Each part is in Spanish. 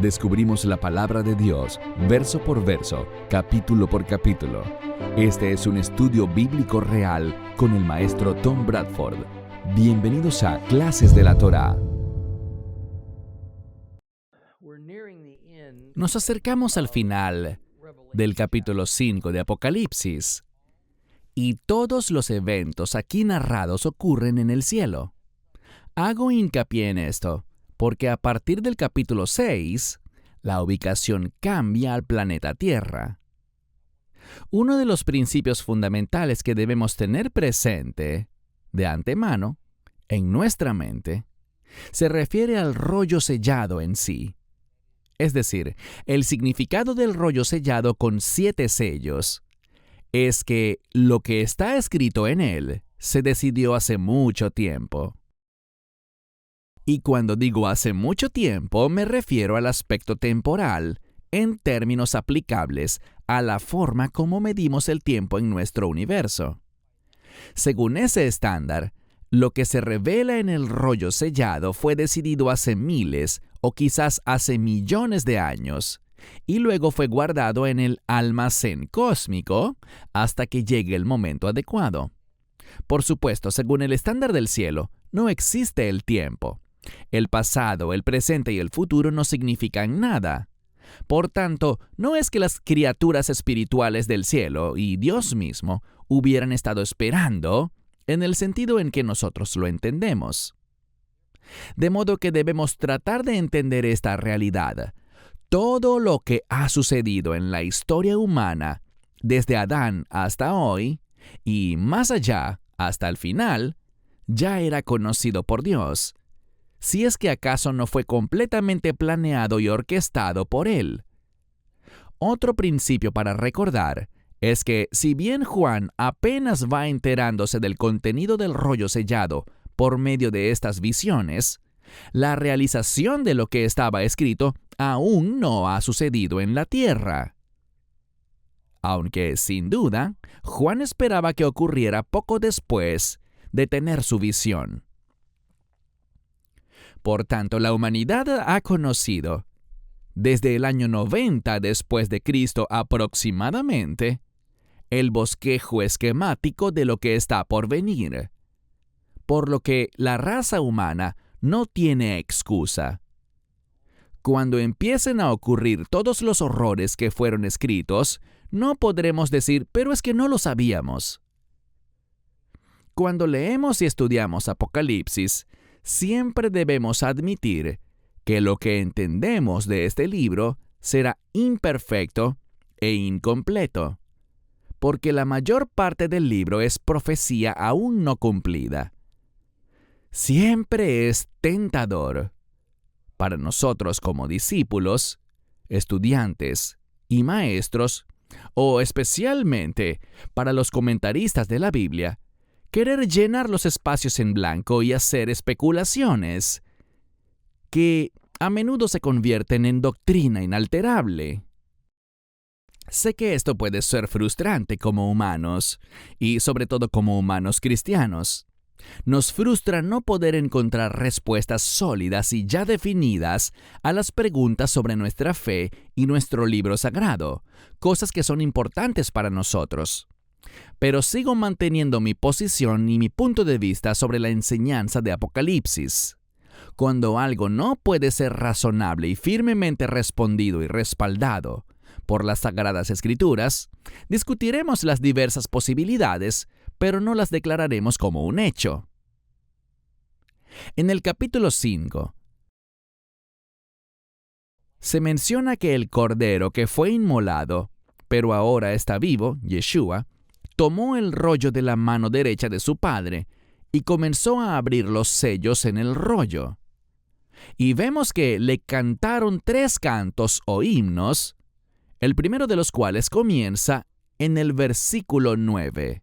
Descubrimos la palabra de Dios, verso por verso, capítulo por capítulo. Este es un estudio bíblico real con el maestro Tom Bradford. Bienvenidos a Clases de la Torá. Nos acercamos al final del capítulo 5 de Apocalipsis, y todos los eventos aquí narrados ocurren en el cielo. Hago hincapié en esto, porque a partir del capítulo 6, la ubicación cambia al planeta Tierra. Uno de los principios fundamentales que debemos tener presente, de antemano, en nuestra mente, se refiere al rollo sellado en sí. Es decir, el significado del rollo sellado con 7 sellos es que lo que está escrito en él se decidió hace mucho tiempo. Y cuando digo hace mucho tiempo, me refiero al aspecto temporal, en términos aplicables a la forma como medimos el tiempo en nuestro universo. Según ese estándar, lo que se revela en el rollo sellado fue decidido hace miles o quizás hace millones de años, y luego fue guardado en el almacén cósmico hasta que llegue el momento adecuado. Por supuesto, según el estándar del cielo, no existe el tiempo. El pasado, el presente y el futuro no significan nada. Por tanto, no es que las criaturas espirituales del cielo y Dios mismo hubieran estado esperando en el sentido en que nosotros lo entendemos. De modo que debemos tratar de entender esta realidad. Todo lo que ha sucedido en la historia humana, desde Adán hasta hoy, y más allá, hasta el final, ya era conocido por Dios, si es que acaso no fue completamente planeado y orquestado por Él. Otro principio para recordar es que, si bien Juan apenas va enterándose del contenido del rollo sellado por medio de estas visiones, la realización de lo que estaba escrito aún no ha sucedido en la tierra. Aunque, sin duda, Juan esperaba que ocurriera poco después de tener su visión. Por tanto, la humanidad ha conocido, desde el año 90 después de Cristo aproximadamente, el bosquejo esquemático de lo que está por venir, por lo que la raza humana no tiene excusa. Cuando empiecen a ocurrir todos los horrores que fueron escritos, no podremos decir, pero es que no lo sabíamos. Cuando leemos y estudiamos Apocalipsis, siempre debemos admitir que lo que entendemos de este libro será imperfecto e incompleto, porque la mayor parte del libro es profecía aún no cumplida. Siempre es tentador para nosotros como discípulos, estudiantes y maestros, o especialmente para los comentaristas de la Biblia, querer llenar los espacios en blanco y hacer especulaciones que a menudo se convierten en doctrina inalterable. Sé que esto puede ser frustrante como humanos, y sobre todo como humanos cristianos. Nos frustra no poder encontrar respuestas sólidas y ya definidas a las preguntas sobre nuestra fe y nuestro libro sagrado, cosas que son importantes para nosotros. Pero sigo manteniendo mi posición y mi punto de vista sobre la enseñanza de Apocalipsis. Cuando algo no puede ser razonable y firmemente respondido y respaldado por las Sagradas Escrituras, discutiremos las diversas posibilidades, pero no las declararemos como un hecho. En el capítulo 5, se menciona que el Cordero que fue inmolado, pero ahora está vivo, Yeshua, tomó el rollo de la mano derecha de su padre y comenzó a abrir los sellos en el rollo. Y vemos que le cantaron 3 cantos o himnos, el primero de los cuales comienza en el versículo 9.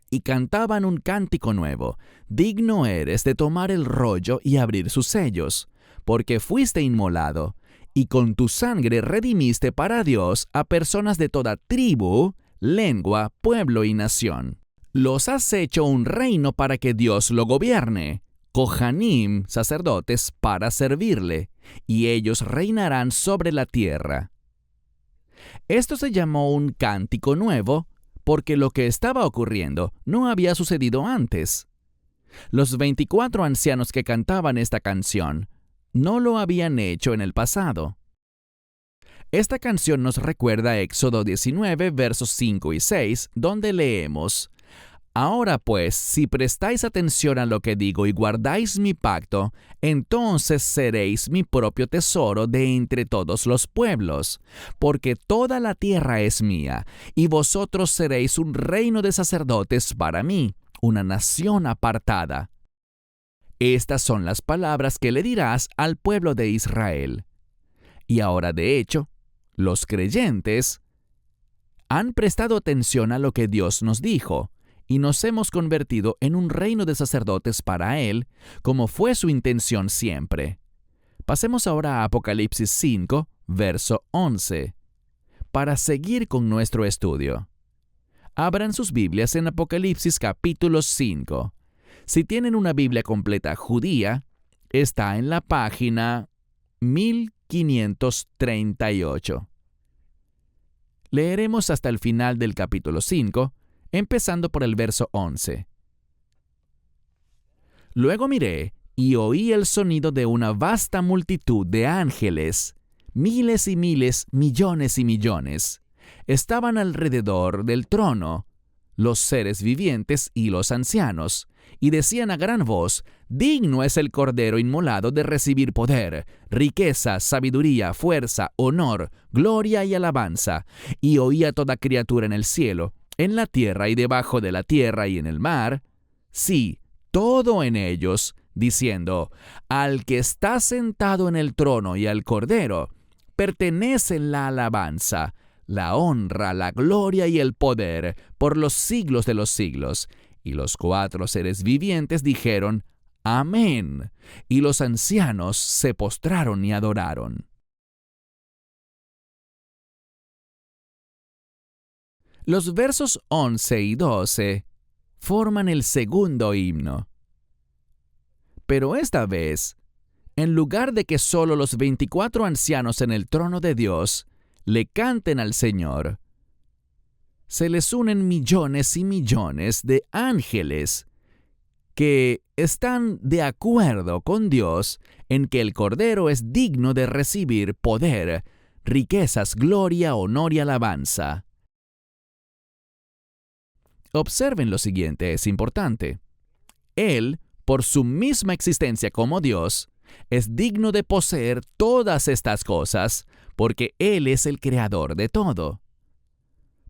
Y cantaban un cántico nuevo: digno eres de tomar el rollo y abrir sus sellos, porque fuiste inmolado, y con tu sangre redimiste para Dios a personas de toda tribu, lengua, pueblo y nación. Los has hecho un reino para que Dios lo gobierne, Kohanim, sacerdotes, para servirle, y ellos reinarán sobre la tierra. Esto se llamó un cántico nuevo porque lo que estaba ocurriendo no había sucedido antes. Los 24 ancianos que cantaban esta canción no lo habían hecho en el pasado. Esta canción nos recuerda a Éxodo 19, versos 5 y 6, donde leemos: Ahora pues, si prestáis atención a lo que digo y guardáis mi pacto, entonces seréis mi propio tesoro de entre todos los pueblos, porque toda la tierra es mía, y vosotros seréis un reino de sacerdotes para mí, una nación apartada. Estas son las palabras que le dirás al pueblo de Israel. Y ahora, de hecho, los creyentes han prestado atención a lo que Dios nos dijo, y nos hemos convertido en un reino de sacerdotes para Él, como fue su intención siempre. Pasemos ahora a Apocalipsis 5, verso 11, para seguir con nuestro estudio. Abran sus Biblias en Apocalipsis capítulo 5. Si tienen una Biblia completa judía, está en la página 1538. Leeremos hasta el final del capítulo 5, empezando por el verso 11. Luego miré y oí el sonido de una vasta multitud de ángeles, miles y miles, millones y millones. Estaban alrededor del trono, los seres vivientes y los ancianos, y decían a gran voz: Digno es el Cordero inmolado de recibir poder, riqueza, sabiduría, fuerza, honor, gloria y alabanza. Y oía toda criatura en el cielo, en la tierra y debajo de la tierra y en el mar, sí, todo en ellos, diciendo: Al que está sentado en el trono y al Cordero, pertenecen la alabanza, la honra, la gloria y el poder, por los siglos de los siglos. Y los 4 seres vivientes dijeron: Amén. Y los ancianos se postraron y adoraron. Los versos 11 y 12 forman el segundo himno. Pero esta vez, en lugar de que solo los 24 ancianos en el trono de Dios le canten al Señor, se les unen millones y millones de ángeles que están de acuerdo con Dios en que el Cordero es digno de recibir poder, riquezas, gloria, honor y alabanza. Observen lo siguiente, es importante. Él, por su misma existencia como Dios, es digno de poseer todas estas cosas, porque Él es el creador de todo.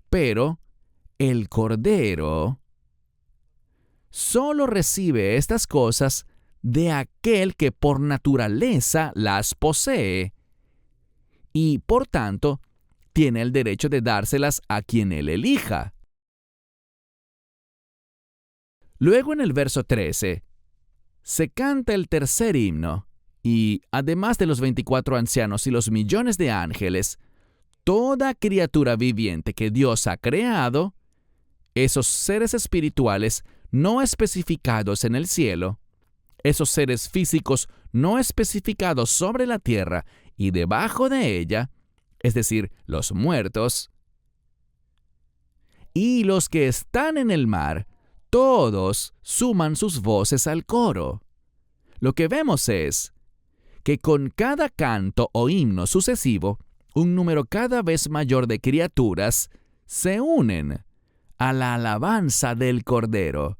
Pero el Cordero solo recibe estas cosas de aquel que por naturaleza las posee y, por tanto, tiene el derecho de dárselas a quien Él elija. Luego, en el verso 13, se canta el tercer himno y, además de los 24 ancianos y los millones de ángeles, toda criatura viviente que Dios ha creado, esos seres espirituales no especificados en el cielo, esos seres físicos no especificados sobre la tierra y debajo de ella, es decir, los muertos, y los que están en el mar, todos suman sus voces al coro. Lo que vemos es que con cada canto o himno sucesivo, un número cada vez mayor de criaturas se unen a la alabanza del Cordero,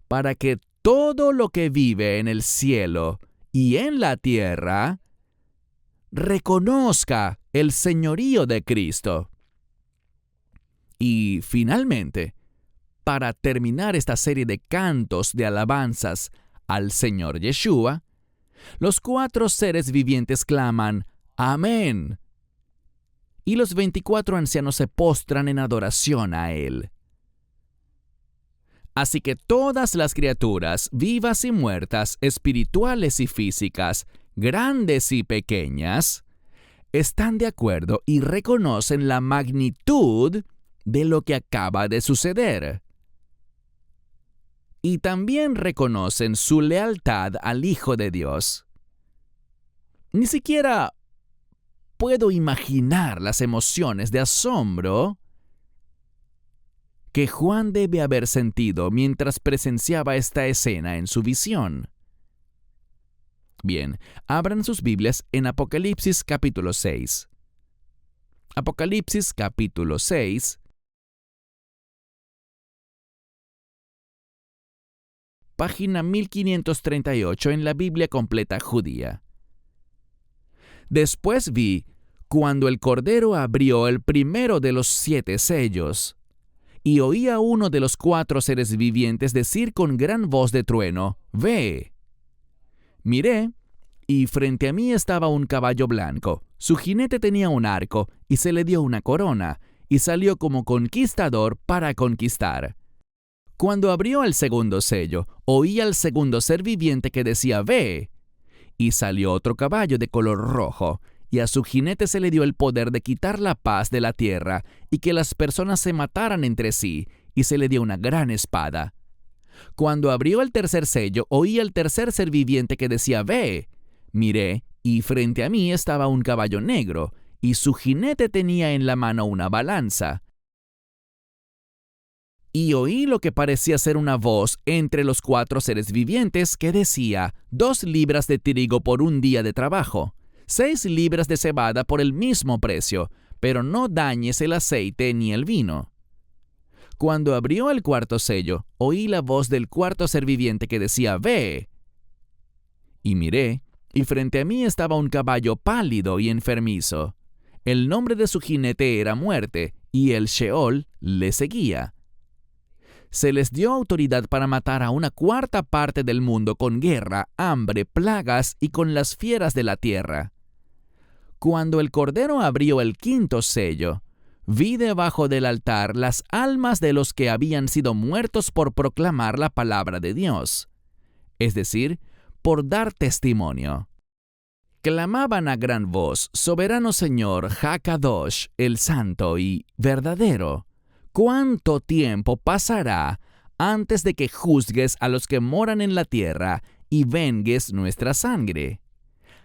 para que todo lo que vive en el cielo y en la tierra reconozca el señorío de Cristo. Y finalmente, para terminar esta serie de cantos de alabanzas al Señor Yeshua, los 4 seres vivientes claman Amén. Y los 24 ancianos se postran en adoración a Él. Así que todas las criaturas, vivas y muertas, espirituales y físicas, grandes y pequeñas, están de acuerdo y reconocen la magnitud de lo que acaba de suceder. Y también reconocen su lealtad al Hijo de Dios. Ni siquiera puedo imaginar las emociones de asombro que Juan debe haber sentido mientras presenciaba esta escena en su visión. Bien, abran sus Biblias en Apocalipsis capítulo 6. Apocalipsis capítulo 6. Página 1538 en la Biblia completa judía. Después vi cuando el Cordero abrió el primero de los 7 sellos, y oí a uno de los 4 seres vivientes decir con gran voz de trueno: «Ve». Miré, y frente a mí estaba un caballo blanco. Su jinete tenía un arco, y se le dio una corona, y salió como conquistador para conquistar. Cuando abrió el segundo sello, oí al segundo ser viviente que decía: «Ve». Y salió otro caballo de color rojo, y a su jinete se le dio el poder de quitar la paz de la tierra, y que las personas se mataran entre sí, y se le dio una gran espada. Cuando abrió el tercer sello, oí al tercer ser viviente que decía: «Ve». Miré, y frente a mí estaba un caballo negro, y su jinete tenía en la mano una balanza. Y oí lo que parecía ser una voz entre los 4 seres vivientes que decía: 2 libras de trigo por un día de trabajo, 6 libras de cebada por el mismo precio, pero no dañes el aceite ni el vino. Cuando abrió el cuarto sello, oí la voz del cuarto ser viviente que decía: «Ve». Y miré, y frente a mí estaba un caballo pálido y enfermizo. El nombre de su jinete era Muerte, y el Sheol le seguía. Se les dio autoridad para matar a una 1/4 parte del mundo con guerra, hambre, plagas y con las fieras de la tierra. Cuando el Cordero abrió el 5º sello, vi debajo del altar las almas de los que habían sido muertos por proclamar la palabra de Dios, es decir, por dar testimonio. Clamaban a gran voz: «Soberano Señor, Hakadosh, el Santo y verdadero, ¿cuánto tiempo pasará antes de que juzgues a los que moran en la tierra y vengues nuestra sangre?»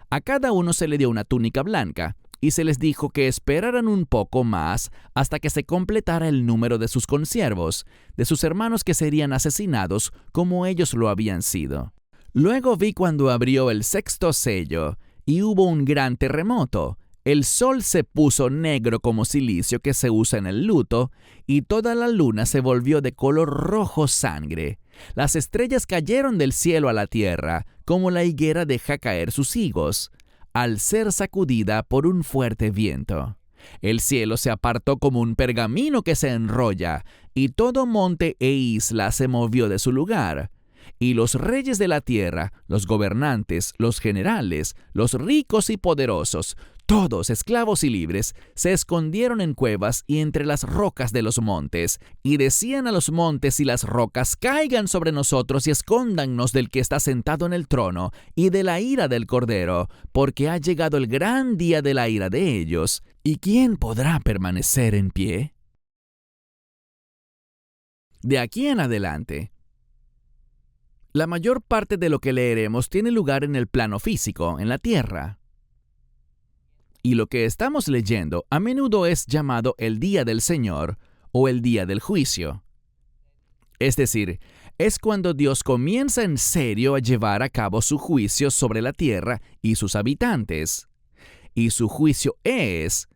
A cada uno se le dio una túnica blanca, y se les dijo que esperaran un poco más hasta que se completara el número de sus consiervos, de sus hermanos que serían asesinados como ellos lo habían sido. Luego vi cuando abrió el 6º sello, y hubo un gran terremoto. El sol se puso negro como silicio que se usa en el luto, y toda la luna se volvió de color rojo sangre. Las estrellas cayeron del cielo a la tierra, como la higuera deja caer sus higos, al ser sacudida por un fuerte viento. El cielo se apartó como un pergamino que se enrolla, y todo monte e isla se movió de su lugar. Y los reyes de la tierra, los gobernantes, los generales, los ricos y poderosos, todos esclavos y libres, se escondieron en cuevas y entre las rocas de los montes, y decían a los montes y las rocas: «Caigan sobre nosotros y escóndannos del que está sentado en el trono y de la ira del Cordero, porque ha llegado el gran día de la ira de ellos. ¿Y quién podrá permanecer en pie?». De aquí en adelante, la mayor parte de lo que leeremos tiene lugar en el plano físico, en la tierra. Y lo que estamos leyendo a menudo es llamado el Día del Señor o el Día del Juicio. Es decir, es cuando Dios comienza en serio a llevar a cabo su juicio sobre la tierra y sus habitantes. Y su juicio es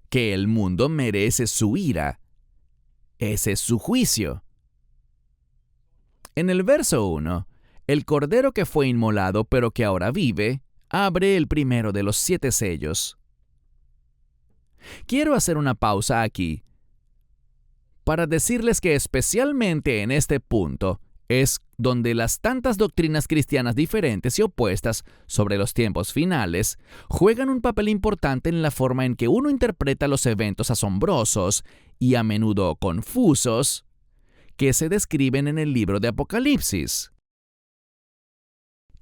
que el mundo merece su ira. Ese es su juicio. En el verso 1, el Cordero que fue inmolado pero que ahora vive, abre el primero de los 7 sellos. Quiero hacer una pausa aquí para decirles que especialmente en este punto es donde las tantas doctrinas cristianas diferentes y opuestas sobre los tiempos finales juegan un papel importante en la forma en que uno interpreta los eventos asombrosos y a menudo confusos que se describen en el libro de Apocalipsis.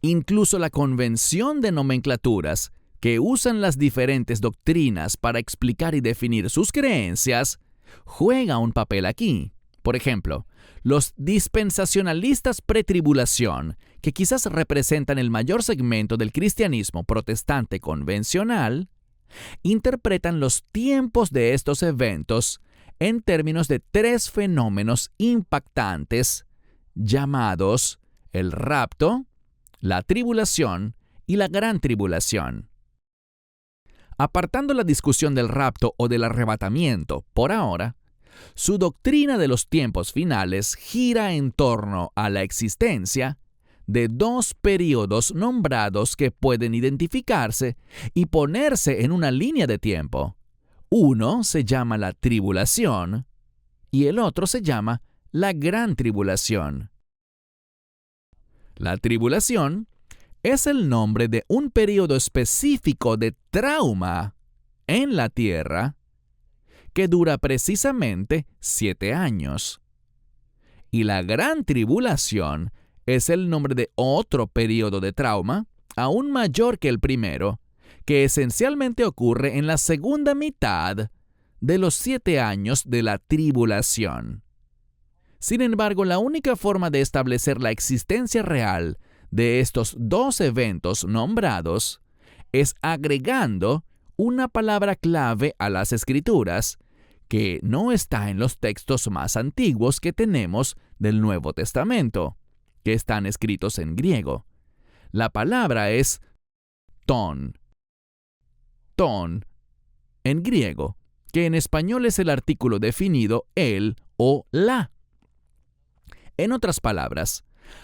Incluso la convención de nomenclaturas que usan las diferentes doctrinas para explicar y definir sus creencias juega un papel aquí. Por ejemplo, los dispensacionalistas pretribulación, que quizás representan el mayor segmento del cristianismo protestante convencional, interpretan los tiempos de estos eventos en términos de tres fenómenos impactantes llamados el rapto, la tribulación y la gran tribulación. Apartando la discusión del rapto o del arrebatamiento por ahora, su doctrina de los tiempos finales gira en torno a la existencia de dos periodos nombrados que pueden identificarse y ponerse en una línea de tiempo. Uno se llama la tribulación y el otro se llama la gran tribulación. La tribulación es el nombre de un periodo específico de trauma en la tierra que dura precisamente 7 años. Y la gran tribulación es el nombre de otro periodo de trauma, aún mayor que el primero, que esencialmente ocurre en la segunda mitad de los 7 años de la tribulación. Sin embargo, la única forma de establecer la existencia real de estos dos eventos nombrados es agregando una palabra clave a las Escrituras que no está en los textos más antiguos que tenemos del Nuevo Testamento, que están escritos en griego. La palabra es ton. Ton, en griego, que en español es el artículo definido el o la. En otras palabras,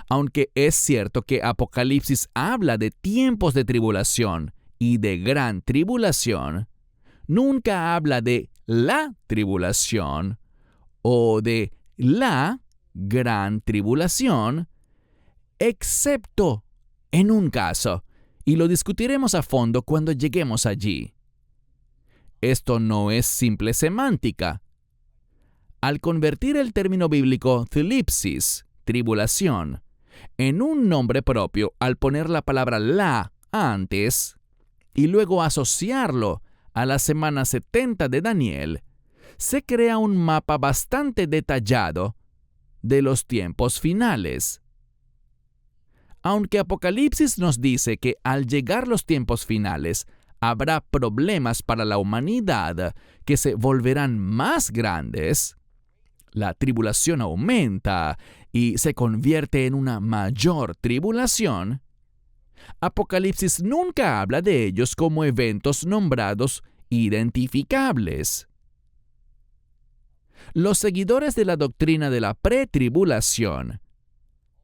aunque es cierto que Apocalipsis habla de tiempos de tribulación y de gran tribulación, nunca habla de la tribulación o de la gran tribulación, excepto en un caso, y lo discutiremos a fondo cuando lleguemos allí. Esto no es simple semántica. Al convertir el término bíblico thlipsis, tribulación, en un nombre propio al poner la palabra la antes y luego asociarlo a la semana 70 de Daniel, se crea un mapa bastante detallado de los tiempos finales. Aunque Apocalipsis nos dice que al llegar los tiempos finales habrá problemas para la humanidad que se volverán más grandes, la tribulación aumenta y se convierte en una mayor tribulación, Apocalipsis nunca habla de ellos como eventos nombrados identificables. Los seguidores de la doctrina de la pretribulación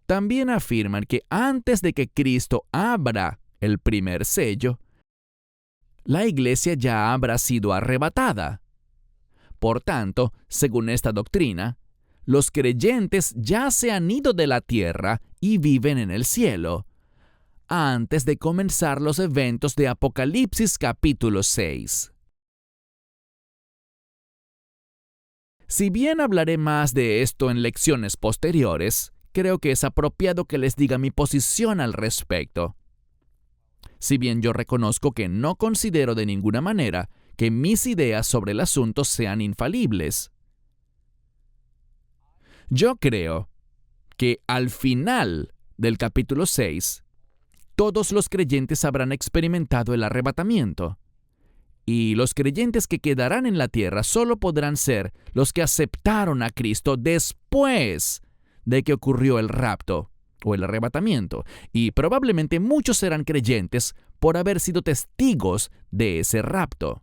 también afirman que antes de que Cristo abra el primer sello, la iglesia ya habrá sido arrebatada. Por tanto, según esta doctrina, los creyentes ya se han ido de la tierra y viven en el cielo, antes de comenzar los eventos de Apocalipsis capítulo 6. Si bien hablaré más de esto en lecciones posteriores, creo que es apropiado que les diga mi posición al respecto. Si bien yo reconozco que no considero de ninguna manera que mis ideas sobre el asunto sean infalibles. Yo creo que al final del capítulo 6, todos los creyentes habrán experimentado el arrebatamiento, y los creyentes que quedarán en la tierra solo podrán ser los que aceptaron a Cristo después de que ocurrió el rapto o el arrebatamiento, y probablemente muchos serán creyentes por haber sido testigos de ese rapto.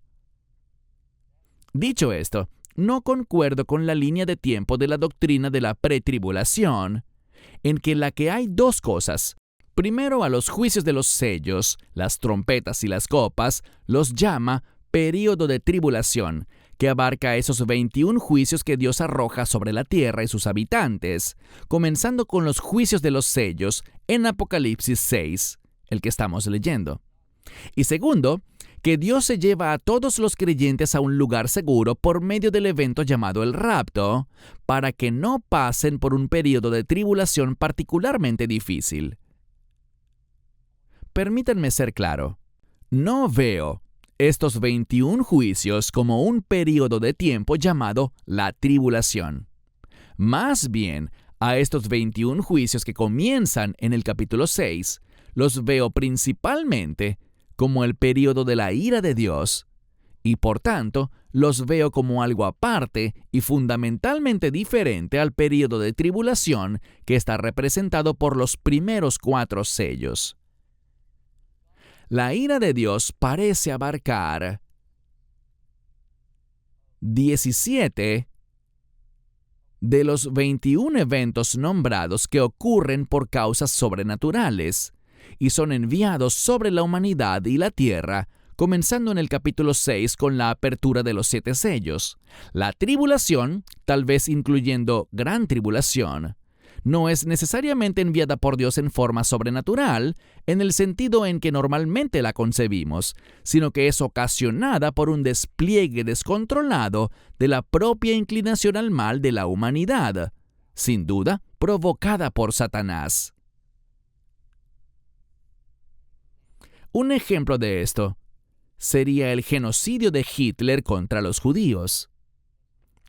Dicho esto, no concuerdo con la línea de tiempo de la doctrina de la pretribulación, en que la que hay dos cosas. Primero, a los juicios de los sellos, las trompetas y las copas, los llama período de tribulación, que abarca esos 21 juicios que Dios arroja sobre la tierra y sus habitantes, comenzando con los juicios de los sellos en Apocalipsis 6, el que estamos leyendo. Y segundo, que Dios se lleva a todos los creyentes a un lugar seguro por medio del evento llamado el rapto, para que no pasen por un período de tribulación particularmente difícil. Permítanme ser claro, no veo estos 21 juicios como un período de tiempo llamado la tribulación. Más bien, A estos 21 juicios que comienzan en el capítulo 6, los veo principalmente como el período de la ira de Dios, y por tanto los veo como algo aparte y fundamentalmente diferente al período de tribulación que está representado por los primeros 4 sellos. La ira de Dios parece abarcar 17 de los 21 eventos nombrados que ocurren por causas sobrenaturales y son enviados sobre la humanidad y la tierra, comenzando en el capítulo 6 con la apertura de los 7 sellos. La tribulación, tal vez incluyendo gran tribulación, no es necesariamente enviada por Dios en forma sobrenatural, en el sentido en que normalmente la concebimos, sino que es ocasionada por un despliegue descontrolado de la propia inclinación al mal de la humanidad, sin duda provocada por Satanás. Un ejemplo de esto sería el genocidio de Hitler contra los judíos.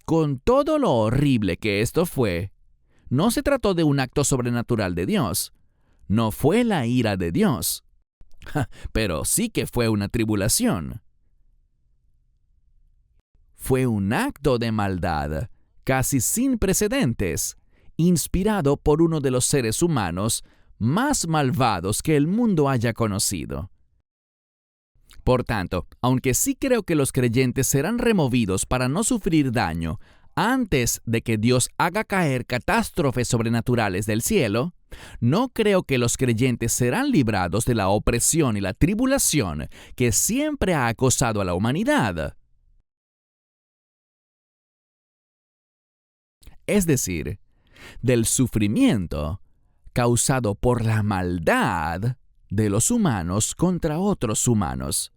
Con todo lo horrible que esto fue, no se trató de un acto sobrenatural de Dios. No fue la ira de Dios. Pero sí que fue una tribulación. Fue un acto de maldad, casi sin precedentes, inspirado por uno de los seres humanos más malvados que el mundo haya conocido. Por tanto, aunque sí creo que los creyentes serán removidos para no sufrir daño antes de que Dios haga caer catástrofes sobrenaturales del cielo, no creo que los creyentes serán librados de la opresión y la tribulación que siempre ha acosado a la humanidad. Es decir, del sufrimiento causado por la maldad de los humanos contra otros humanos.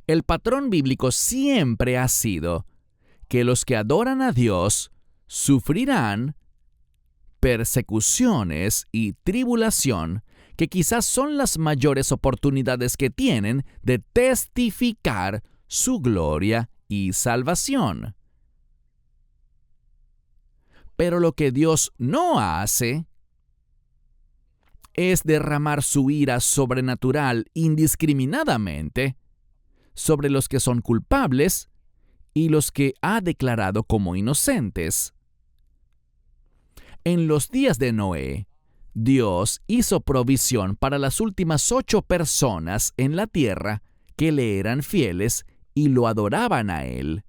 El patrón bíblico siempre ha sido que los que adoran a Dios sufrirán persecuciones y tribulación que quizás son las mayores oportunidades que tienen de testificar su gloria y salvación. Pero lo que Dios no hace es derramar su ira sobrenatural indiscriminadamente sobre los que son culpables y los que ha declarado como inocentes. En los días de Noé, Dios hizo provisión para las últimas 8 personas en la tierra que le eran fieles y lo adoraban a Él,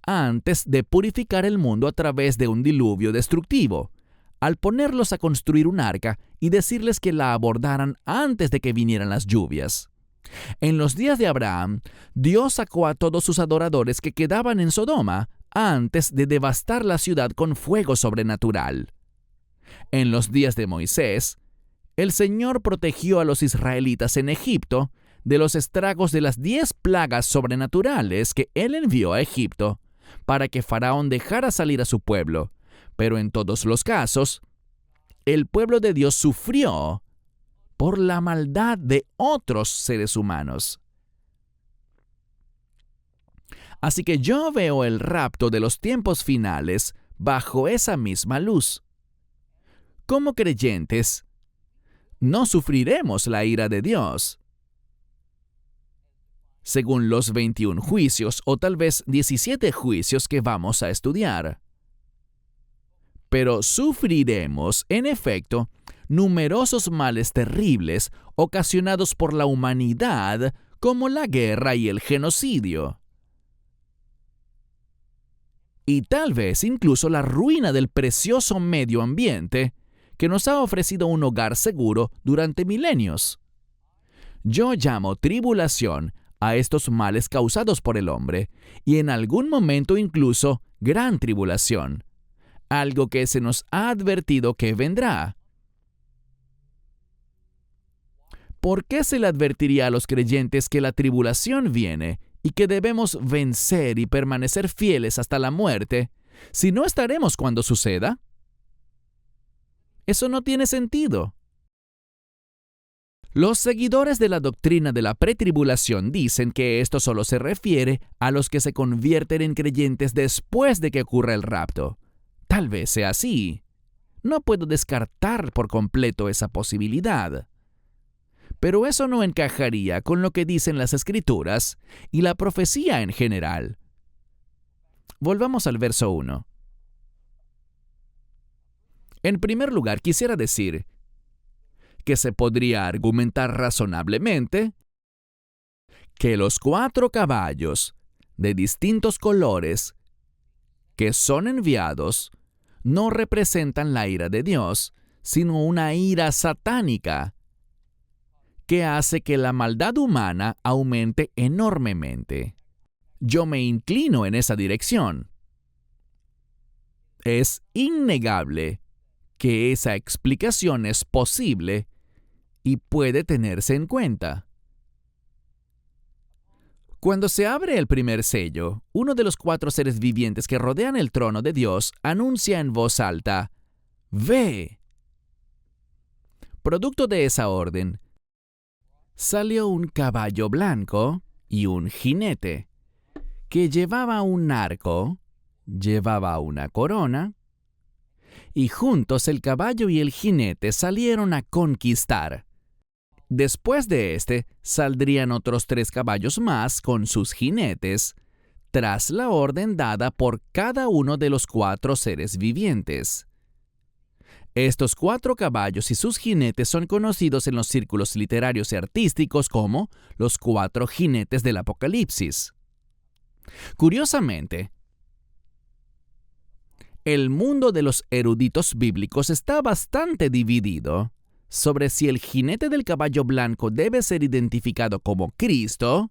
antes de purificar el mundo a través de un diluvio destructivo, al ponerlos a construir un arca y decirles que la abordaran antes de que vinieran las lluvias. En los días de Abraham, Dios sacó a todos sus adoradores que quedaban en Sodoma antes de devastar la ciudad con fuego sobrenatural. En los días de Moisés, el Señor protegió a los israelitas en Egipto de los estragos de las 10 plagas sobrenaturales que Él envió a Egipto para que Faraón dejara salir a su pueblo. Pero en todos los casos, el pueblo de Dios sufrió por la maldad de otros seres humanos. Así que yo veo el rapto de los tiempos finales bajo esa misma luz. Como creyentes, no sufriremos la ira de Dios, según los 21 juicios o tal vez 17 juicios que vamos a estudiar. Pero sufriremos, en efecto, numerosos males terribles ocasionados por la humanidad, como la guerra y el genocidio. Y tal vez incluso la ruina del precioso medio ambiente que nos ha ofrecido un hogar seguro durante milenios. Yo llamo tribulación a estos males causados por el hombre, y en algún momento incluso gran tribulación, algo que se nos ha advertido que vendrá. ¿Por qué se le advertiría a los creyentes que la tribulación viene y que debemos vencer y permanecer fieles hasta la muerte, si no estaremos cuando suceda? Eso no tiene sentido. Los seguidores de la doctrina de la pretribulación dicen que esto solo se refiere a los que se convierten en creyentes después de que ocurra el rapto. Tal vez sea así. No puedo descartar por completo esa posibilidad. Pero eso no encajaría con lo que dicen las Escrituras y la profecía en general. Volvamos al verso 1. En primer lugar, quisiera decir que se podría argumentar razonablemente que los 4 caballos de distintos colores que son enviados no representan la ira de Dios, sino una ira satánica que hace que la maldad humana aumente enormemente. Yo me inclino en esa dirección. Es innegable que esa explicación es posible y puede tenerse en cuenta. Cuando se abre el primer sello, uno de los 4 seres vivientes que rodean el trono de Dios anuncia en voz alta: «Ve». Producto de esa orden, salió un caballo blanco y un jinete, que llevaba un arco, llevaba una corona, y juntos el caballo y el jinete salieron a conquistar. Después de este, saldrían otros 3 caballos más con sus jinetes, tras la orden dada por cada uno de los 4 seres vivientes. Estos 4 caballos y sus jinetes son conocidos en los círculos literarios y artísticos como los 4 jinetes del Apocalipsis. Curiosamente, el mundo de los eruditos bíblicos está bastante dividido sobre si el jinete del caballo blanco debe ser identificado como Cristo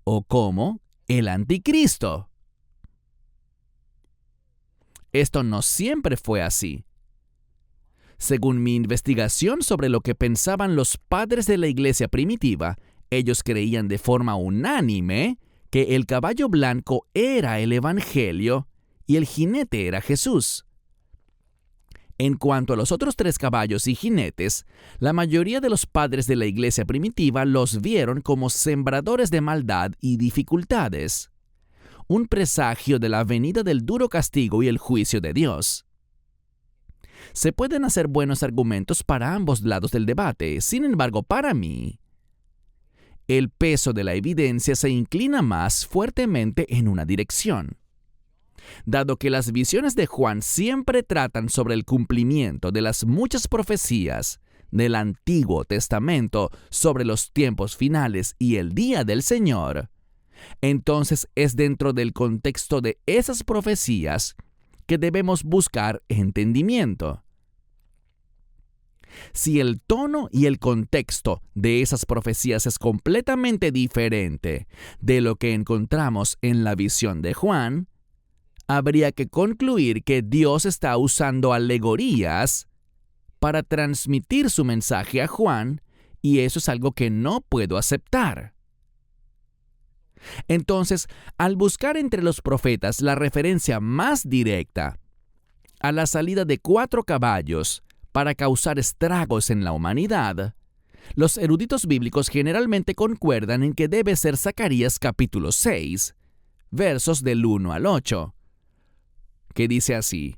o como el Anticristo. Esto no siempre fue así. Según mi investigación sobre lo que pensaban los padres de la iglesia primitiva, ellos creían de forma unánime que el caballo blanco era el Evangelio y el jinete era Jesús. En cuanto a los otros 3 caballos y jinetes, la mayoría de los padres de la iglesia primitiva los vieron como sembradores de maldad y dificultades, un presagio de la venida del duro castigo y el juicio de Dios. Se pueden hacer buenos argumentos para ambos lados del debate. Sin embargo, para mí, el peso de la evidencia se inclina más fuertemente en una dirección. Dado que las visiones de Juan siempre tratan sobre el cumplimiento de las muchas profecías del Antiguo Testamento sobre los tiempos finales y el día del Señor, entonces es dentro del contexto de esas profecías que debemos buscar entendimiento. Si el tono y el contexto de esas profecías es completamente diferente de lo que encontramos en la visión de Juan, habría que concluir que Dios está usando alegorías para transmitir su mensaje a Juan, y eso es algo que no puedo aceptar. Entonces, al buscar entre los profetas la referencia más directa a la salida de 4 caballos para causar estragos en la humanidad, los eruditos bíblicos generalmente concuerdan en que debe ser Zacarías capítulo 6, versos del 1 al 8, que dice así: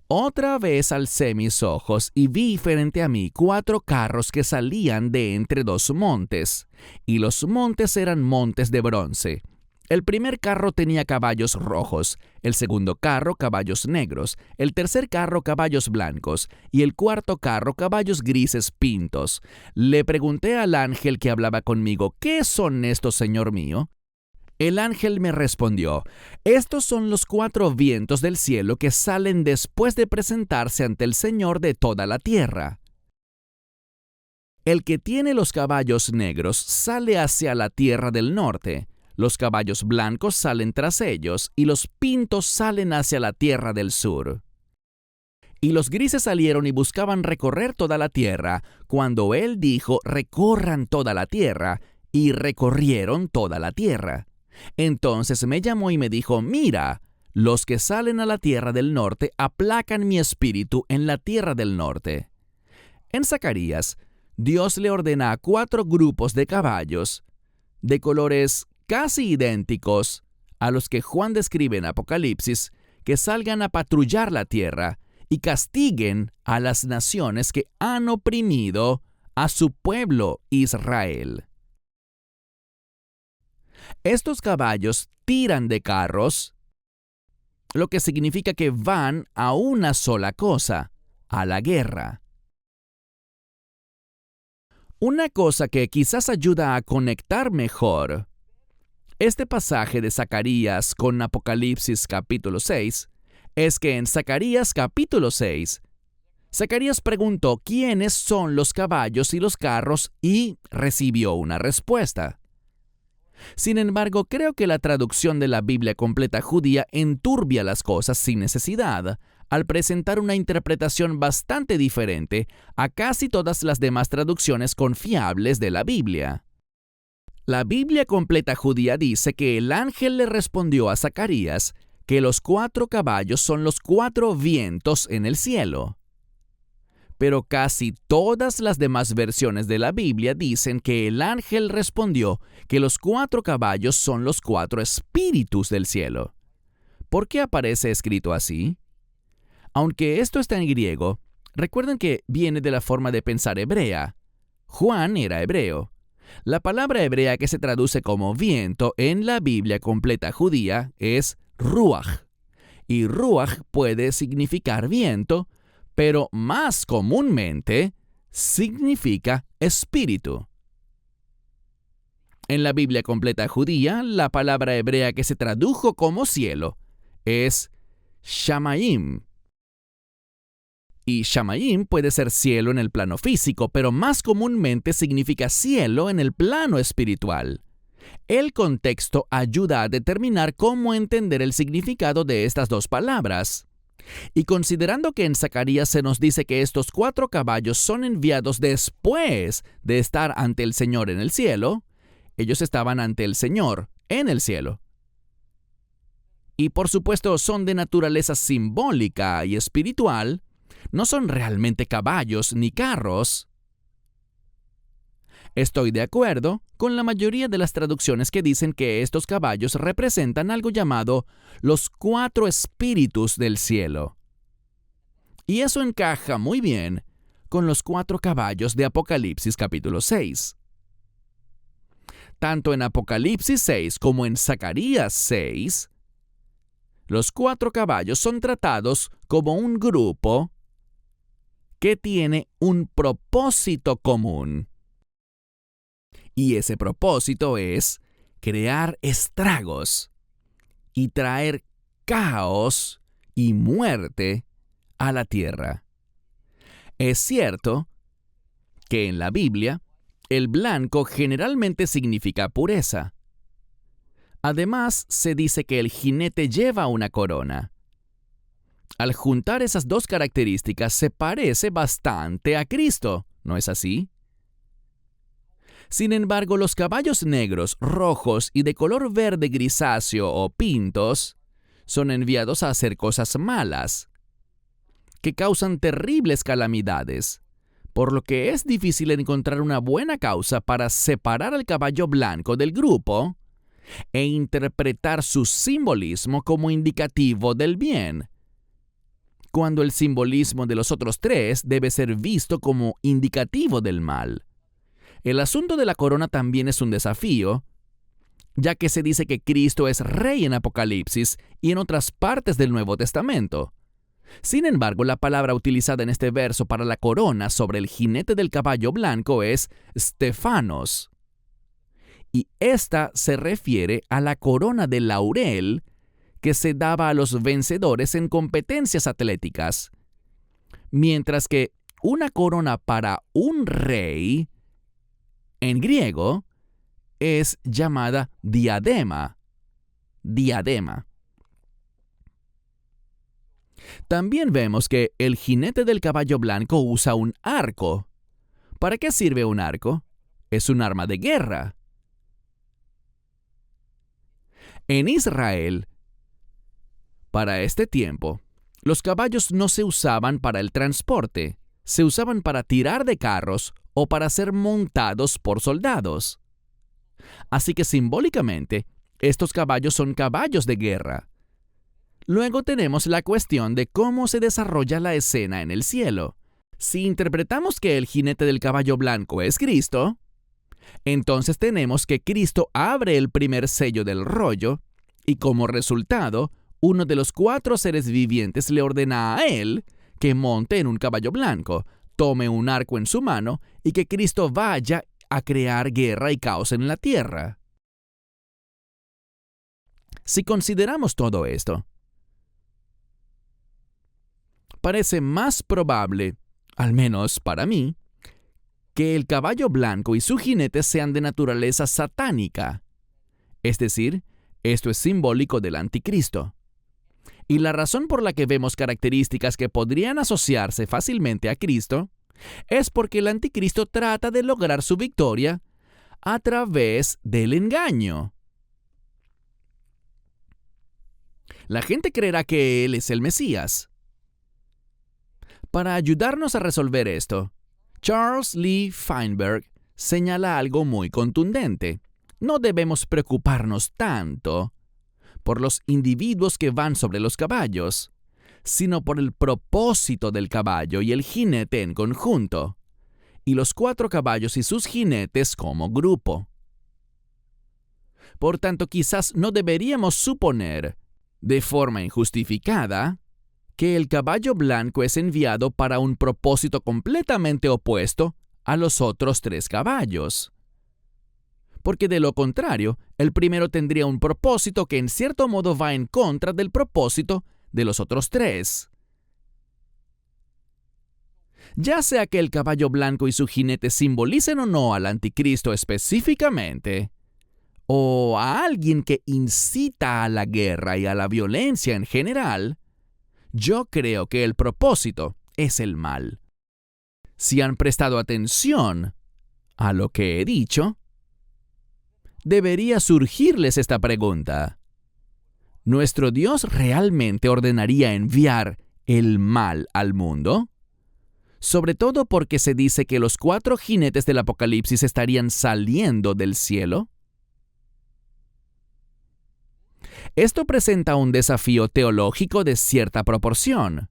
«Otra vez alcé mis ojos y vi frente a mí 4 carros que salían de entre 2 montes, y los montes eran montes de bronce. El primer carro tenía caballos rojos, el segundo carro caballos negros, el tercer carro caballos blancos, y el cuarto carro caballos grises pintos. Le pregunté al ángel que hablaba conmigo: ¿Qué son estos, Señor mío? El ángel me respondió: estos son los 4 vientos del cielo que salen después de presentarse ante el Señor de toda la tierra. El que tiene los caballos negros sale hacia la tierra del norte, los caballos blancos salen tras ellos, y los pintos salen hacia la tierra del sur. Y los grises salieron y buscaban recorrer toda la tierra, cuando él dijo: recorran toda la tierra, y recorrieron toda la tierra. Entonces me llamó y me dijo: mira, los que salen a la tierra del norte aplacan mi espíritu en la tierra del norte. En Zacarías, Dios le ordena a 4 grupos de caballos, de colores casi idénticos a los que Juan describe en Apocalipsis, que salgan a patrullar la tierra y castiguen a las naciones que han oprimido a su pueblo Israel. Estos caballos tiran de carros, lo que significa que van a una sola cosa, a la guerra. Una cosa que quizás ayuda a conectar mejor este pasaje de Zacarías con Apocalipsis capítulo 6 es que en Zacarías capítulo 6, Zacarías preguntó quiénes son los caballos y los carros y recibió una respuesta. Sin embargo, creo que la traducción de la Biblia completa judía enturbia las cosas sin necesidad, al presentar una interpretación bastante diferente a casi todas las demás traducciones confiables de la Biblia. La Biblia completa judía dice que el ángel le respondió a Zacarías que los 4 caballos son los 4 vientos en el cielo. Pero casi todas las demás versiones de la Biblia dicen que el ángel respondió que los 4 caballos son los 4 espíritus del cielo. ¿Por qué aparece escrito así? Aunque esto está en griego, recuerden que viene de la forma de pensar hebrea. Juan era hebreo. La palabra hebrea que se traduce como viento en la Biblia completa judía es ruach. Y ruach puede significar viento, pero más comúnmente significa espíritu. En la Biblia completa judía, la palabra hebrea que se tradujo como cielo es shamayim. Y shamayim puede ser cielo en el plano físico, pero más comúnmente significa cielo en el plano espiritual. El contexto ayuda a determinar cómo entender el significado de estas dos palabras. Y considerando que en Zacarías se nos dice que estos 4 caballos son enviados después de estar ante el Señor en el cielo, ellos estaban ante el Señor en el cielo. Y por supuesto son de naturaleza simbólica y espiritual, no son realmente caballos ni carros. Estoy de acuerdo con la mayoría de las traducciones que dicen que estos caballos representan algo llamado los 4 espíritus del cielo. Y eso encaja muy bien con los 4 caballos de Apocalipsis capítulo 6. Tanto en Apocalipsis 6 como en Zacarías 6, los 4 caballos son tratados como un grupo que tiene un propósito común. Y ese propósito es crear estragos y traer caos y muerte a la tierra. Es cierto que en la Biblia, el blanco generalmente significa pureza. Además, se dice que el jinete lleva una corona. Al juntar esas dos características, se parece bastante a Cristo, ¿no es así? Sin embargo, los caballos negros, rojos y de color verde grisáceo o pintos son enviados a hacer cosas malas, que causan terribles calamidades, por lo que es difícil encontrar una buena causa para separar al caballo blanco del grupo e interpretar su simbolismo como indicativo del bien, cuando el simbolismo de los otros 3 debe ser visto como indicativo del mal. El asunto de la corona también es un desafío, ya que se dice que Cristo es rey en Apocalipsis y en otras partes del Nuevo Testamento. Sin embargo, la palabra utilizada en este verso para la corona sobre el jinete del caballo blanco es Stefanos. Y esta se refiere a la corona de laurel que se daba a los vencedores en competencias atléticas, mientras que una corona para un rey en griego es llamada diadema. Diadema. También vemos que el jinete del caballo blanco usa un arco. ¿Para qué sirve un arco? Es un arma de guerra. En Israel, para este tiempo, los caballos no se usaban para el transporte, se usaban para tirar de carros o para ser montados por soldados. Así que simbólicamente, estos caballos son caballos de guerra. Luego tenemos la cuestión de cómo se desarrolla la escena en el cielo. Si interpretamos que el jinete del caballo blanco es Cristo, entonces tenemos que Cristo abre el primer sello del rollo y como resultado, uno de los 4 seres vivientes le ordena a él que monte en un caballo blanco, tome un arco en su mano y que Cristo vaya a crear guerra y caos en la tierra. Si consideramos todo esto, parece más probable, al menos para mí, que el caballo blanco y su jinete sean de naturaleza satánica. Es decir, esto es simbólico del anticristo. Y la razón por la que vemos características que podrían asociarse fácilmente a Cristo es porque el anticristo trata de lograr su victoria a través del engaño. La gente creerá que él es el Mesías. Para ayudarnos a resolver esto, Charles Lee Feinberg señala algo muy contundente. No debemos preocuparnos tanto por los individuos que van sobre los caballos, sino por el propósito del caballo y el jinete en conjunto, y los 4 caballos y sus jinetes como grupo. Por tanto, quizás no deberíamos suponer, de forma injustificada, que el caballo blanco es enviado para un propósito completamente opuesto a los otros 3 caballos. Porque de lo contrario, el primero tendría un propósito que en cierto modo va en contra del propósito de los otros 3. Ya sea que el caballo blanco y su jinete simbolicen o no al anticristo específicamente, o a alguien que incita a la guerra y a la violencia en general, yo creo que el propósito es el mal. Si han prestado atención a lo que he dicho, debería surgirles esta pregunta. ¿Nuestro Dios realmente ordenaría enviar el mal al mundo? Sobre todo porque se dice que los 4 jinetes del Apocalipsis estarían saliendo del cielo. Esto presenta un desafío teológico de cierta proporción,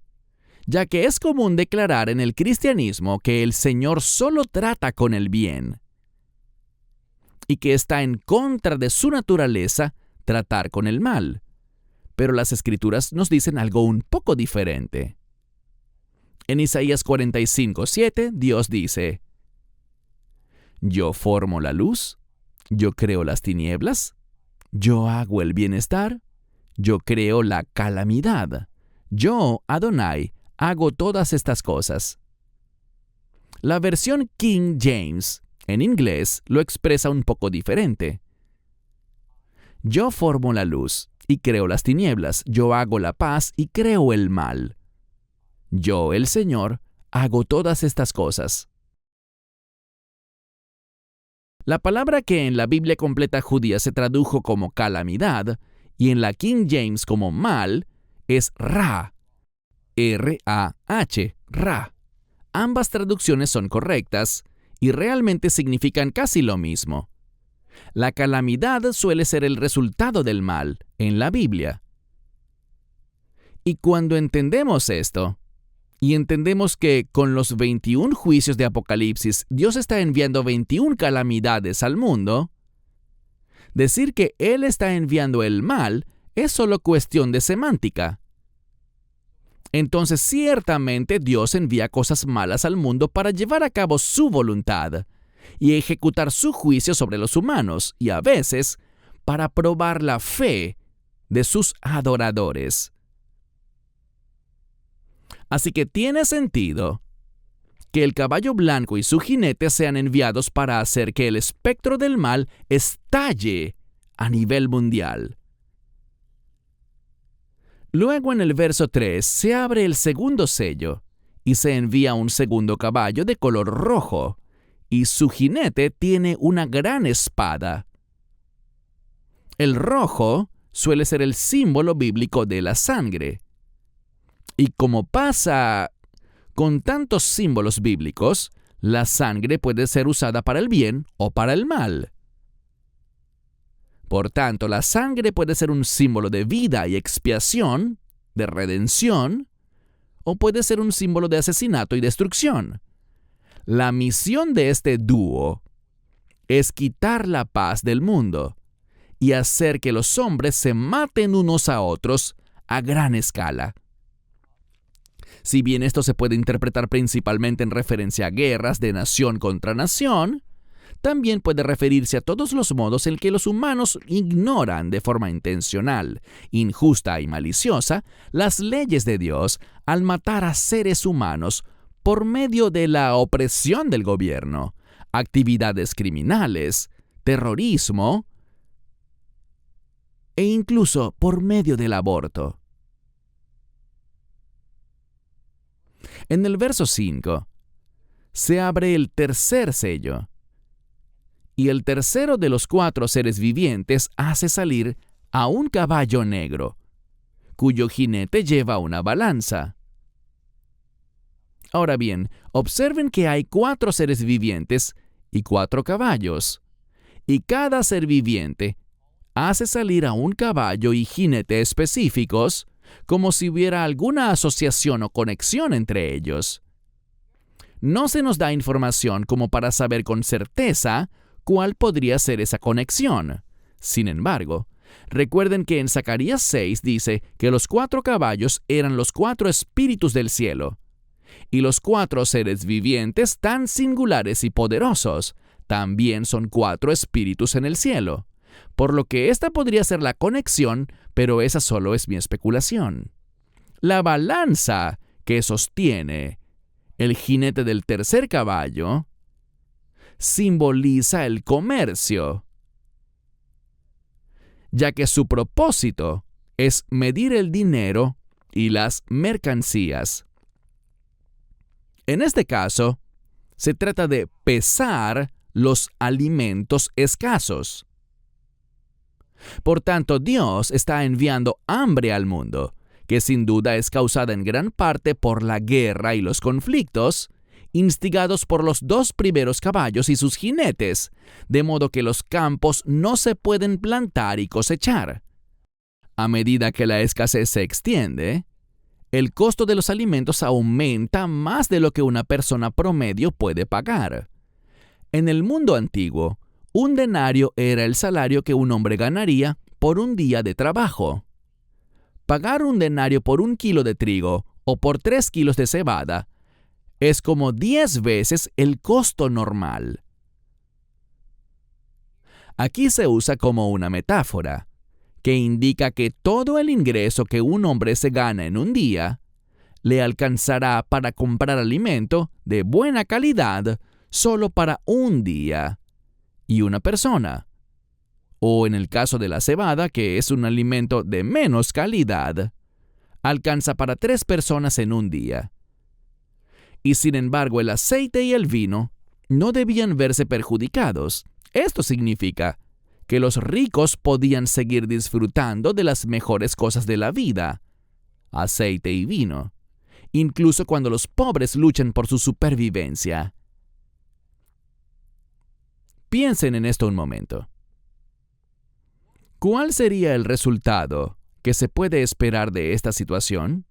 ya que es común declarar en el cristianismo que el Señor solo trata con el bien y que está en contra de su naturaleza tratar con el mal. Pero las Escrituras nos dicen algo un poco diferente. En Isaías 45:7, Dios dice: Yo formo la luz, yo creo las tinieblas, yo hago el bienestar, yo creo la calamidad. Yo, Adonai, hago todas estas cosas. La versión King James, en inglés, lo expresa un poco diferente. Yo formo la luz y creo las tinieblas, yo hago la paz y creo el mal. Yo, el Señor, hago todas estas cosas. La palabra que en la Biblia completa judía se tradujo como calamidad y en la King James como mal es Ra. R-A-H, Ra. Ambas traducciones son correctas y realmente significan casi lo mismo. La calamidad suele ser el resultado del mal en la Biblia. Y cuando entendemos esto, y entendemos que con los 21 juicios de Apocalipsis Dios está enviando 21 calamidades al mundo, decir que Él está enviando el mal es solo cuestión de semántica. Entonces ciertamente Dios envía cosas malas al mundo para llevar a cabo su voluntad y ejecutar su juicio sobre los humanos y a veces para probar la fe de sus adoradores. Así que tiene sentido que el caballo blanco y su jinete sean enviados para hacer que el espectro del mal estalle a nivel mundial. Luego en el verso 3 se abre el segundo sello y se envía un segundo caballo de color rojo y su jinete tiene una gran espada. El rojo suele ser el símbolo bíblico de la sangre. Y como pasa con tantos símbolos bíblicos, la sangre puede ser usada para el bien o para el mal. Por tanto, la sangre puede ser un símbolo de vida y expiación de redención, o puede ser un símbolo de asesinato y destrucción. La misión de este dúo es quitar la paz del mundo y hacer que los hombres se maten unos a otros a gran escala. Si bien esto se puede interpretar principalmente en referencia a guerras de nación contra nación, también puede referirse a todos los modos en que los humanos ignoran de forma intencional, injusta y maliciosa las leyes de Dios al matar a seres humanos por medio de la opresión del gobierno, actividades criminales, terrorismo e incluso por medio del aborto. En el verso 5 se abre el tercer sello, y el tercero de los 4 seres vivientes hace salir a un caballo negro, cuyo jinete lleva una balanza. Ahora bien, observen que hay 4 seres vivientes y 4 caballos, y cada ser viviente hace salir a un caballo y jinete específicos, como si hubiera alguna asociación o conexión entre ellos. No se nos da información como para saber con certeza cuál podría ser esa conexión. Sin embargo, recuerden que en Zacarías 6 dice que los 4 caballos eran los 4 espíritus del cielo, y los 4 seres vivientes tan singulares y poderosos también son 4 espíritus en el cielo, por lo que esta podría ser la conexión, pero esa solo es mi especulación. La balanza que sostiene el jinete del tercer caballo simboliza el comercio, ya que su propósito es medir el dinero y las mercancías. En este caso, se trata de pesar los alimentos escasos. Por tanto, Dios está enviando hambre al mundo, que sin duda es causada en gran parte por la guerra y los conflictos, instigados por los 2 primeros caballos y sus jinetes, de modo que los campos no se pueden plantar y cosechar. A medida que la escasez se extiende, el costo de los alimentos aumenta más de lo que una persona promedio puede pagar. En el mundo antiguo, un denario era el salario que un hombre ganaría por un día de trabajo. Pagar un denario por 1 kilo de trigo o por 3 kilos de cebada es como 10 veces el costo normal. Aquí se usa como una metáfora, que indica que todo el ingreso que un hombre se gana en un día le alcanzará para comprar alimento de buena calidad solo para un día y una persona, o en el caso de la cebada, que es un alimento de menos calidad, alcanza para 3 personas en un día. Y sin embargo, el aceite y el vino no debían verse perjudicados. Esto significa que los ricos podían seguir disfrutando de las mejores cosas de la vida, aceite y vino, incluso cuando los pobres luchan por su supervivencia. Piensen en esto un momento. ¿Cuál sería el resultado que se puede esperar de esta situación?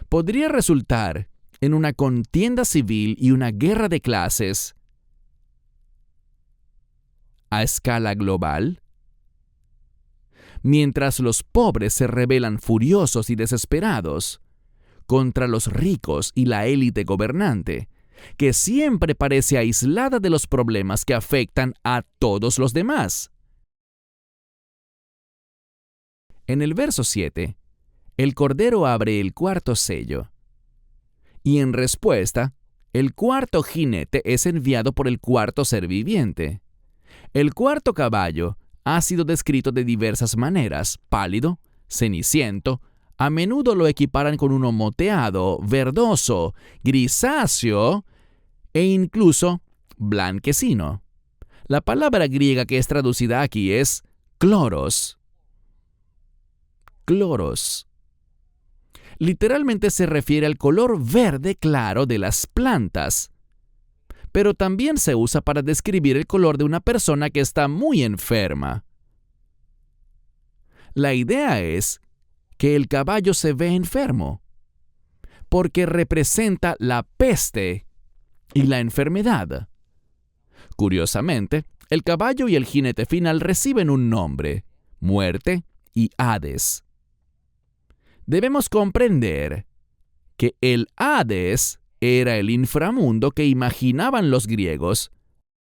Podría resultar en una contienda civil y una guerra de clases a escala global. Mientras los pobres se rebelan furiosos y desesperados contra los ricos y la élite gobernante, que siempre parece aislada de los problemas que afectan a todos los demás. En el verso 7, el Cordero abre el 4º sello, y en respuesta, el 4º jinete es enviado por el 4º ser viviente. El 4º caballo ha sido descrito de diversas maneras: pálido, ceniciento, a menudo lo equiparan con uno moteado, verdoso, grisáceo e incluso blanquecino. La palabra griega que es traducida aquí es kloros. Kloros. Literalmente se refiere al color verde claro de las plantas, pero también se usa para describir el color de una persona que está muy enferma. La idea es que el caballo se ve enfermo, porque representa la peste y la enfermedad. Curiosamente, el caballo y el jinete final reciben un nombre: muerte y Hades. Debemos comprender que el Hades era el inframundo que imaginaban los griegos,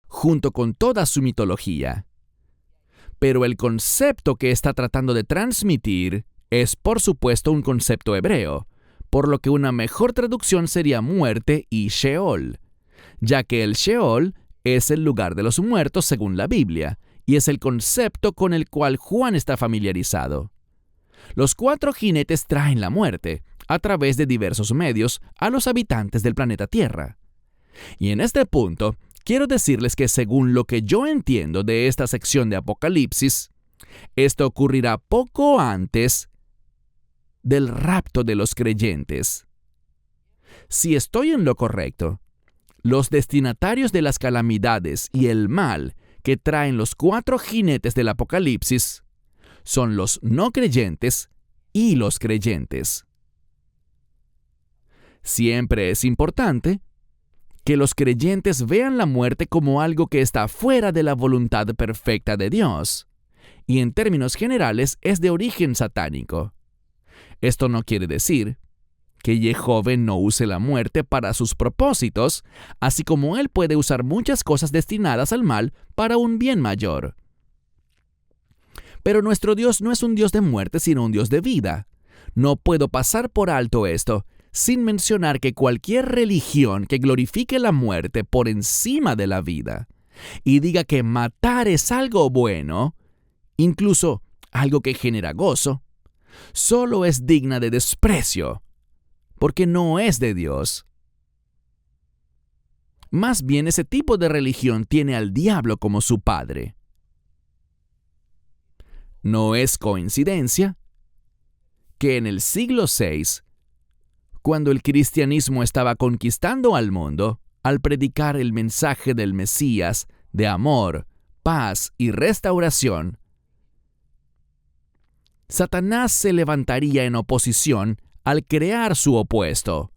junto con toda su mitología. Pero el concepto que está tratando de transmitir es, por supuesto, un concepto hebreo, por lo que una mejor traducción sería muerte y Sheol, ya que el Sheol es el lugar de los muertos según la Biblia, y es el concepto con el cual Juan está familiarizado. Los 4 jinetes traen la muerte, a través de diversos medios, a los habitantes del planeta Tierra. Y en este punto, quiero decirles que según lo que yo entiendo de esta sección de Apocalipsis, esto ocurrirá poco antes del rapto de los creyentes. Si estoy en lo correcto, los destinatarios de las calamidades y el mal que traen los 4 jinetes del Apocalipsis son los no creyentes y los creyentes. Siempre es importante que los creyentes vean la muerte como algo que está fuera de la voluntad perfecta de Dios, y en términos generales es de origen satánico. Esto no quiere decir que Jehová no use la muerte para sus propósitos, así como Él puede usar muchas cosas destinadas al mal para un bien mayor. Pero nuestro Dios no es un Dios de muerte, sino un Dios de vida. No puedo pasar por alto esto sin mencionar que cualquier religión que glorifique la muerte por encima de la vida y diga que matar es algo bueno, incluso algo que genera gozo, solo es digna de desprecio, porque no es de Dios. Más bien, ese tipo de religión tiene al diablo como su padre. No es coincidencia que en el siglo VI, cuando el cristianismo estaba conquistando al mundo, al predicar el mensaje del Mesías de amor, paz y restauración, Satanás se levantaría en oposición al crear su opuesto,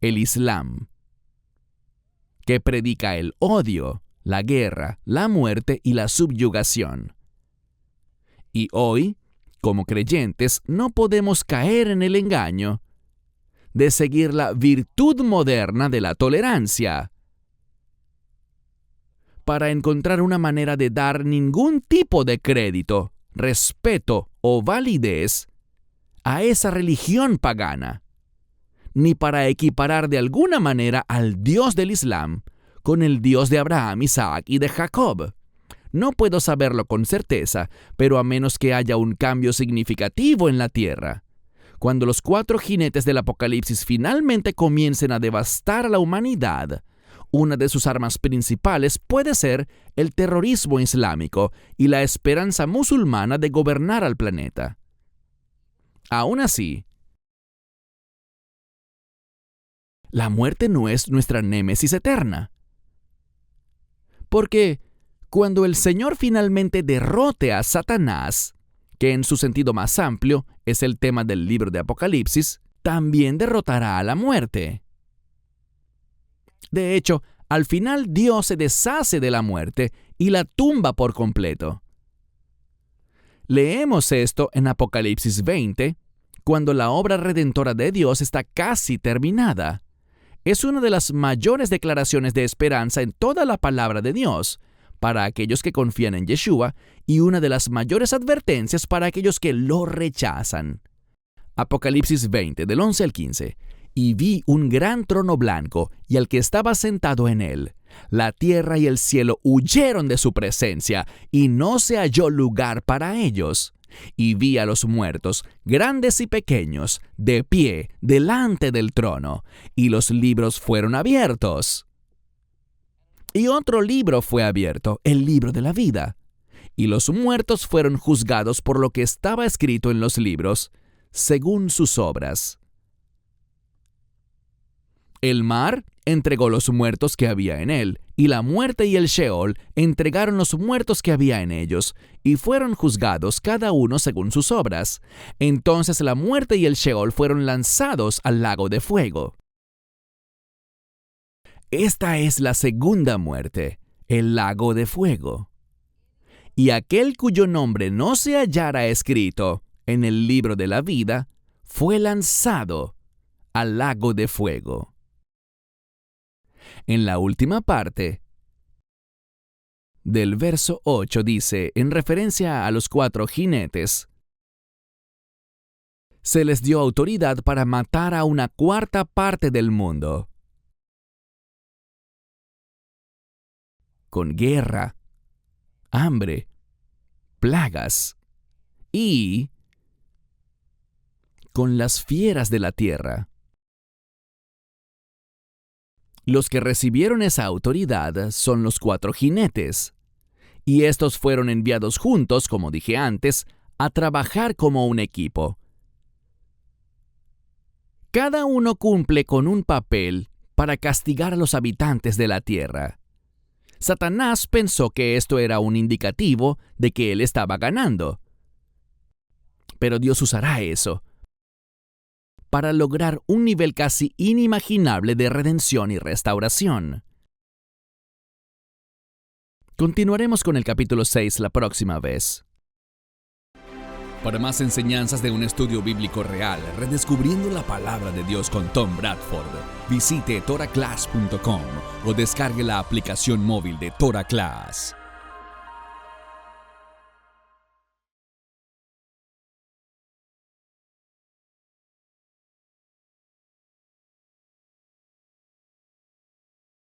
el Islam, que predica el odio, la guerra, la muerte y la subyugación. Y hoy, como creyentes, no podemos caer en el engaño de seguir la virtud moderna de la tolerancia para encontrar una manera de dar ningún tipo de crédito, respeto o validez a esa religión pagana, ni para equiparar de alguna manera al Dios del Islam con el Dios de Abraham, Isaac y de Jacob. No puedo saberlo con certeza, pero a menos que haya un cambio significativo en la tierra, cuando los 4 jinetes del Apocalipsis finalmente comiencen a devastar a la humanidad, una de sus armas principales puede ser el terrorismo islámico y la esperanza musulmana de gobernar al planeta. Aún así, la muerte no es nuestra némesis eterna. Porque cuando el Señor finalmente derrote a Satanás, que en su sentido más amplio es el tema del libro de Apocalipsis, también derrotará a la muerte. De hecho, al final Dios se deshace de la muerte y la tumba por completo. Leemos esto en Apocalipsis 20, cuando la obra redentora de Dios está casi terminada. Es una de las mayores declaraciones de esperanza en toda la palabra de Dios para aquellos que confían en Yeshua y una de las mayores advertencias para aquellos que lo rechazan. Apocalipsis 20, del 11 al 15. Y vi un gran trono blanco y al que estaba sentado en él. La tierra y el cielo huyeron de su presencia y no se halló lugar para ellos. Y vi a los muertos, grandes y pequeños, de pie delante del trono, y los libros fueron abiertos. Y otro libro fue abierto, el libro de la vida. Y los muertos fueron juzgados por lo que estaba escrito en los libros, según sus obras. El mar entregó los muertos que había en él, y la muerte y el Sheol entregaron los muertos que había en ellos, y fueron juzgados cada uno según sus obras. Entonces la muerte y el Sheol fueron lanzados al lago de fuego. Esta es la segunda muerte, el lago de fuego. Y aquel cuyo nombre no se hallara escrito en el libro de la vida, fue lanzado al lago de fuego. En la última parte del verso 8 dice, en referencia a los 4 jinetes, se les dio autoridad para matar a una cuarta parte del mundo, con guerra, hambre, plagas y con las fieras de la tierra. Los que recibieron esa autoridad son los 4 jinetes, y estos fueron enviados juntos, como dije antes, a trabajar como un equipo. Cada uno cumple con un papel para castigar a los habitantes de la tierra. Satanás pensó que esto era un indicativo de que él estaba ganando. Pero Dios usará eso para lograr un nivel casi inimaginable de redención y restauración. Continuaremos con el capítulo 6 la próxima vez. Para más enseñanzas de un estudio bíblico real, redescubriendo la palabra de Dios con Tom Bradford, visite toraclass.com o descargue la aplicación móvil de TorahClass.